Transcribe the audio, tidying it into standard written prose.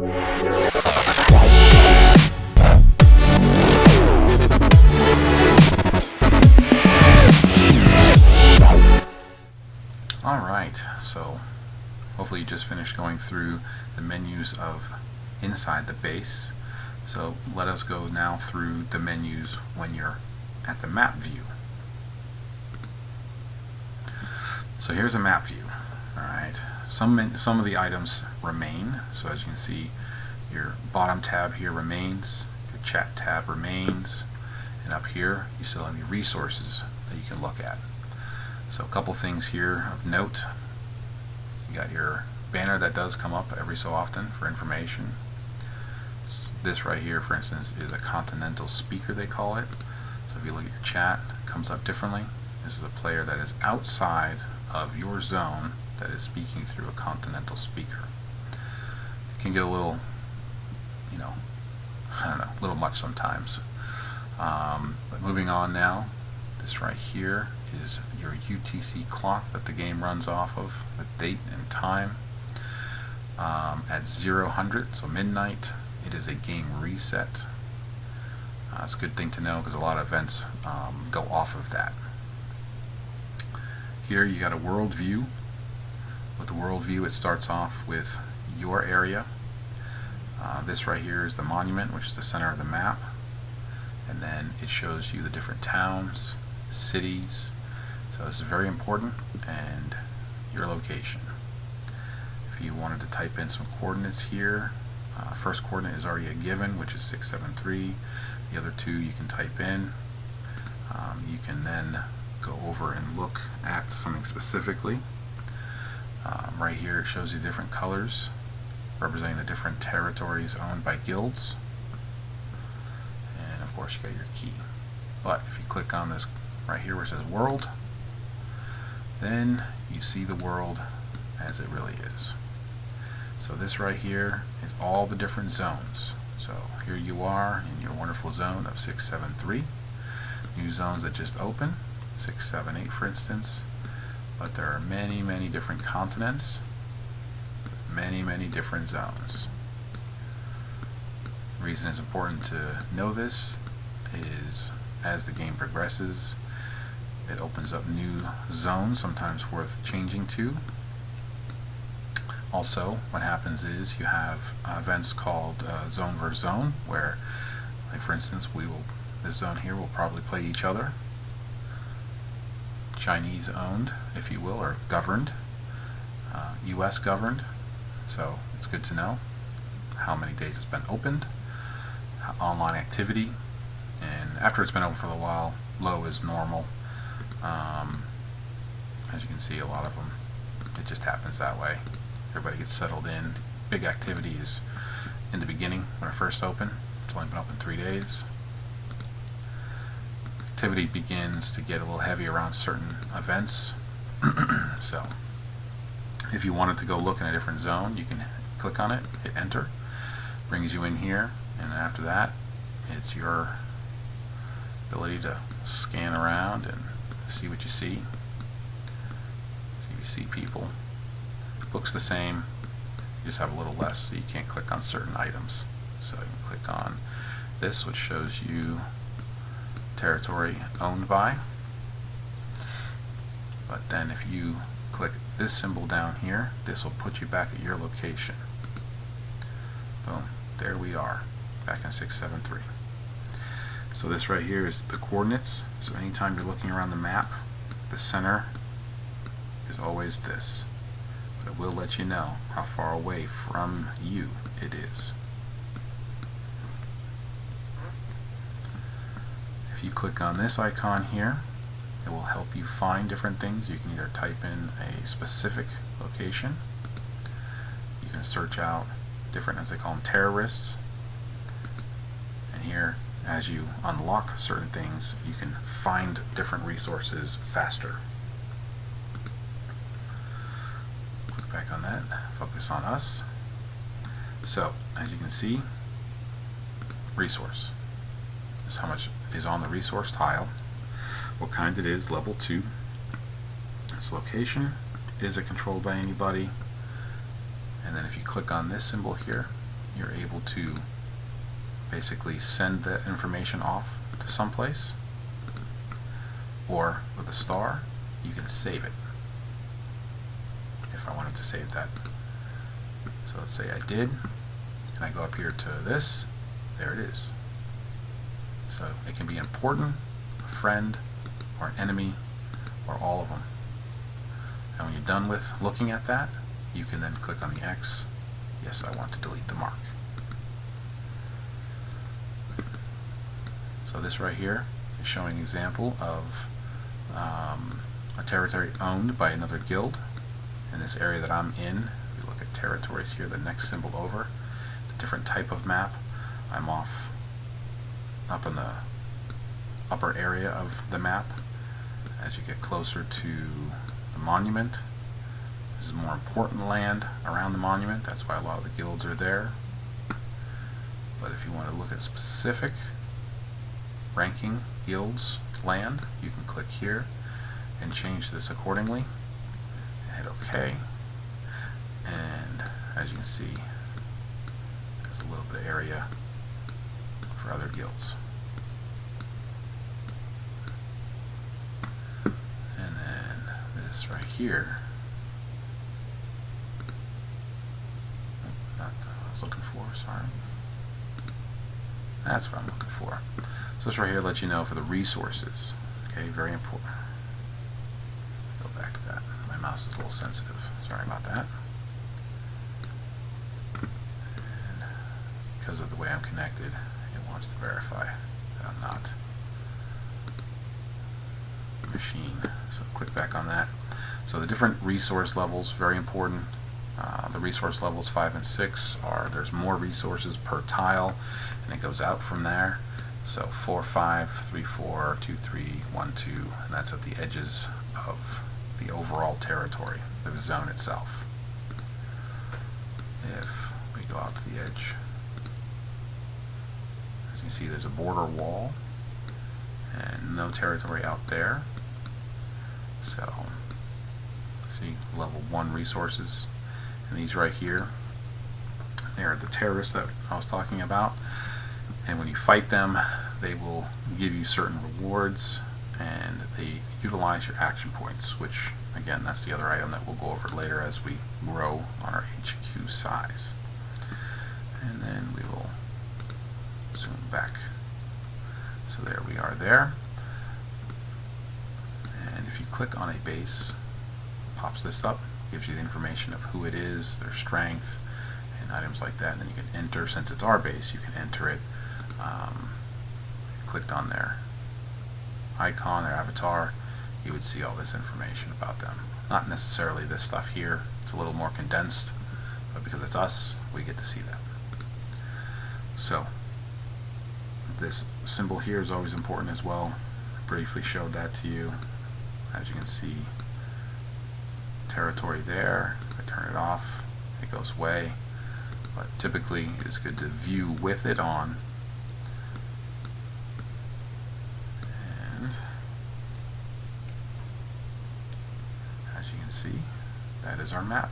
Alright, so hopefully you just finished going through the menus of inside the base. So let us go now through the menus when you're at the map view. So here's a map view. Alright, some of the items remain. So as you can see, your bottom tab here remains, your chat tab remains, and up here you still have your resources that you can look at. So a couple things here of note. You got your banner that does come up every so often for information. This right here, for instance, is a continental speaker, they call it. So if you look at your chat, it comes up differently. This is a player that is outside of your zone that is speaking through a continental speaker. It can get a little, I don't know, a little much sometimes. But moving on now, this right here is your UTC clock that the game runs off of, with date and time. At 0000, so midnight, it is a game reset. It's a good thing to know because a lot of events go off of that. Here you got a world view. With the world view, it starts off with your area. This right here is the monument, which is the center of the map, and then it shows you the different towns, cities. So this is very important, and your location. If you wanted to type in some coordinates here, first coordinate is already a given, which is 673. The other two you can type in. You can then go over and look at something specifically. Right here it shows you different colors representing the different territories owned by guilds, and of course you got your key. But if you click on this right here where it says world, then you see the world as it really is. So this right here is all the different zones. So here you are in your wonderful zone of 673. New zones that just open, 678 for instance. But there are many, many different continents, many, many different zones. The reason it's important to know this is as the game progresses, it opens up new zones, sometimes worth changing to. Also, what happens is you have events called zone versus zone, where, like for instance, this zone here will probably play each other. Chinese owned, if you will, or governed, US governed. So it's good to know how many days it's been opened, online activity, and after it's been open for a while, low is normal. As you can see, a lot of them, it just happens that way. Everybody gets settled in. Big activity is in the beginning when it first opened. It's only been open 3 days. Activity begins to get a little heavy around certain events. So if you wanted to go look in a different zone, you can click on it, hit enter, brings you in here, and after that it's your ability to scan around and see what you see. See if you see people. Looks the same, you just have a little less, so you can't click on certain items. So you can click on this, which shows you territory owned by. But then if you click this symbol down here, this will put you back at your location. Boom, there we are, back in 673. So this right here is the coordinates. So anytime you're looking around the map, the center is always this. But it will let you know how far away from you it is. If you click on this icon here, it will help you find different things. You can either type in a specific location, you can search out different, as they call them, terrorists, and here, as you unlock certain things, you can find different resources faster. Click back on that, focus on us. So, as you can see, resource. This is how much is on the resource tile, what kind it is, level 2. Its location, is it controlled by anybody? And then if you click on this symbol here, you're able to basically send that information off to someplace, or with a star you can save it if I wanted to save that. So let's say I did, and I go up here to this, there it is. So it can be important, a friend, or an enemy, or all of them. And when you're done with looking at that, you can then click on the X. Yes, I want to delete the mark. So this right here is showing an example of a territory owned by another guild. In this area that I'm in, we look at territories here, the next symbol over, it's a different type of map. I'm up in the upper area of the map. As you get closer to the monument, this is more important land around the monument. That's why a lot of the guilds are there. But if you want to look at specific ranking guilds land, you can click here and change this accordingly and hit OK. And as you can see, there's a little bit of area for other guilds. And then this right here, not what I was looking for, sorry. That's what I'm looking for. So this right here lets you know for the resources. Okay, very important. Go back to that. My mouse is a little sensitive. Sorry about that. And because of the way I'm connected, it wants to verify that I'm not a machine. So click back on that. So the different resource levels, very important. The resource levels 5 and 6 are, there's more resources per tile, and it goes out from there. So 4, 5, 3, 4, 2, 3, 1, 2, and that's at the edges of the overall territory, the zone itself. If we go out to the edge, as you can see, there's a border wall and no territory out there. So see, level 1 resources. And these right here, they are the terrorists that I was talking about. And when you fight them, they will give you certain rewards, and they utilize your action points, which, again, that's the other item that we'll go over later as we grow on our HQ size. And then we will zoom back. So there we are there. And if you click on a base, it pops this up, gives you the information of who it is, their strength, and items like that. And then you can enter, since it's our base, you can enter it. Clicked on their icon, their avatar, you would see all this information about them. Not necessarily this stuff here, it's a little more condensed, but because it's us, we get to see that. So this symbol here is always important as well. I briefly showed that to you. As you can see, territory there. If I turn it off, it goes away, but typically it's good to view with it on. As you can see, that is our map.